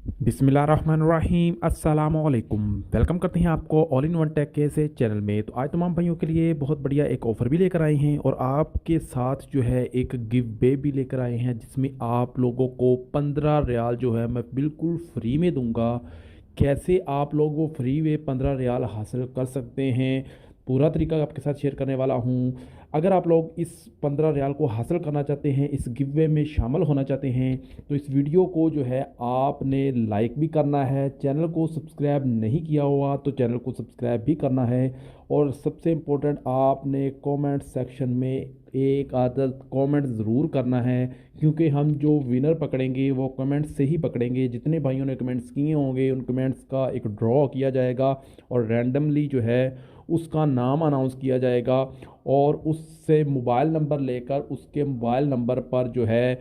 बिस्मिल्लाहिर्रहमानिर्रहीम अस्सलामुअलैकुम। वेलकम करते हैं आपको ऑल इन वन टेक के से चैनल में। तो आज तमाम भाइयों के लिए बहुत बढ़िया एक ऑफ़र भी लेकर आए हैं और आपके साथ जो है एक गिव वे भी लेकर आए हैं, जिसमें आप लोगों को 15 रियाल जो है मैं बिल्कुल फ्री में दूंगा। कैसे आप लोग वो फ्री में 15 रियाल हासिल कर सकते हैं, पूरा तरीका आपके साथ शेयर करने वाला हूँ। अगर आप लोग इस 15 रियाल को हासिल करना चाहते हैं, इस गिव वे में शामिल होना चाहते हैं, तो इस वीडियो को जो है आपने लाइक भी करना है। चैनल को सब्सक्राइब नहीं किया हुआ तो चैनल को सब्सक्राइब भी करना है। और सबसे इम्पोर्टेंट, आपने कमेंट सेक्शन में एक आदत कमेंट ज़रूर करना है, क्योंकि हम जो विनर पकड़ेंगे वो कमेंट्स से ही पकड़ेंगे। जितने भाइयों ने कमेंट्स किए होंगे उन कमेंट्स का एक ड्रॉ किया जाएगा और रैंडमली जो है उसका नाम अनाउंस किया जाएगा और उससे मोबाइल नंबर लेकर उसके मोबाइल नंबर पर जो है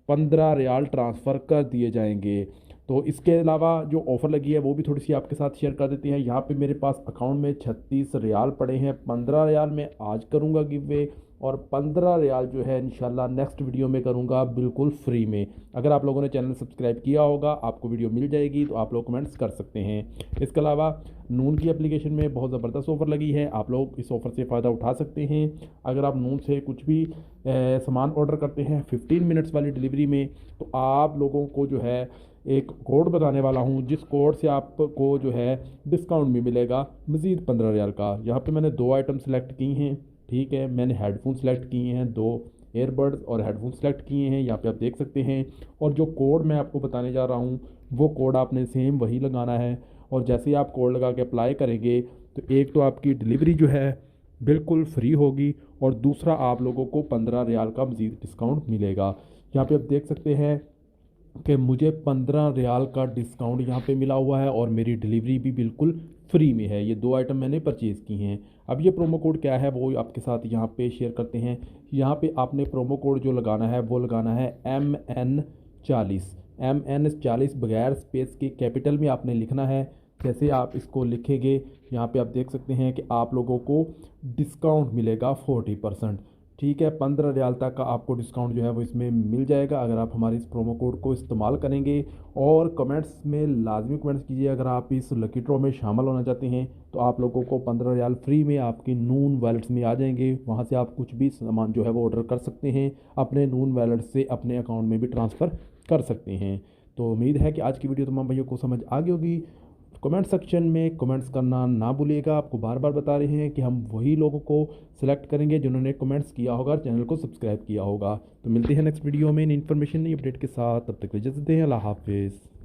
15 रियाल ट्रांसफ़र कर दिए जाएंगे। तो इसके अलावा जो ऑफ़र लगी है वो भी थोड़ी सी आपके साथ शेयर कर देते हैं। यहाँ पे मेरे पास अकाउंट में 36 रियाल पड़े हैं। 15 रियाल मैं आज करूँगा गिव वे और 15 रियाल जो है इंशाल्लाह नेक्स्ट वीडियो में करूँगा बिल्कुल फ्री में। अगर आप लोगों ने चैनल सब्सक्राइब किया होगा आपको वीडियो मिल जाएगी, तो आप लोग कमेंट्स कर सकते हैं। इसके अलावा नून की एप्लीकेशन में बहुत ज़बरदस्त ऑफ़र लगी है, आप लोग इस ऑफ़र से फ़ायदा उठा सकते हैं। अगर आप नून से कुछ भी सामान ऑर्डर करते हैं 15 मिनट्स वाली डिलीवरी में, तो आप लोगों को जो है एक कोड बताने वाला हूँ, जिस कोड से आपको जो है डिस्काउंट भी मिलेगा मज़ीद 15 रियाल का। यहाँ पे मैंने दो आइटम सेलेक्ट की हैं, ठीक है। मैंने हेडफोन सेलेक्ट किए हैं, दो एयरबड्स और हेडफोन सेलेक्ट किए हैं, यहाँ पे आप देख सकते हैं। और जो कोड मैं आपको बताने जा रहा हूँ वो कोड आपने सेम वही लगाना है। और जैसे ही आप कोड लगा के अप्लाई करेंगे तो एक तो आपकी डिलीवरी जो है बिल्कुल फ्री होगी और दूसरा आप लोगों को 15 रियाल का मज़ीद डिस्काउंट मिलेगा। यहाँ पे आप देख सकते हैं कि मुझे 15 रियाल का डिस्काउंट यहाँ पे मिला हुआ है और मेरी डिलीवरी भी बिल्कुल फ्री में है। ये दो आइटम मैंने परचेज़ की हैं। अब ये प्रोमो कोड क्या है वो आपके साथ यहाँ पे शेयर करते हैं। यहाँ पे आपने प्रोमो कोड जो लगाना है वो लगाना है MN40। MN40 बगैर स्पेस के कैपिटल में आपने लिखना है। जैसे आप इसको लिखेंगे यहाँ पे आप देख सकते हैं कि आप लोगों को डिस्काउंट मिलेगा 40%। ठीक है, 15 रियाल तक का आपको डिस्काउंट जो है वो इसमें मिल जाएगा अगर आप हमारे इस प्रोमो कोड को इस्तेमाल करेंगे। और कमेंट्स में लाजमी कमेंट्स कीजिए अगर आप इस लकी ड्रॉ में शामिल होना चाहते हैं, तो आप लोगों को 15 रियाल फ्री में आपकी नून वॉलेट्स में आ जाएंगे। वहाँ से आप कुछ भी सामान जो है वो ऑर्डर कर सकते हैं, अपने नून वॉलेट से अपने अकाउंट में भी ट्रांसफ़र कर सकते हैं। तो उम्मीद है कि आज की वीडियो तमाम भाइयों को समझ आ गई होगी। कमेंट सेक्शन में कमेंट्स करना ना भूलिएगा। आपको बार बार बता रहे हैं कि हम वही लोगों को सिलेक्ट करेंगे जिन्होंने कमेंट्स किया होगा, चैनल को सब्सक्राइब किया होगा। तो मिलते हैं नेक्स्ट वीडियो में नई इन्फॉर्मेशन नई अपडेट के साथ। तब तक इजाज़त दें, अल्लाह हाफिज़।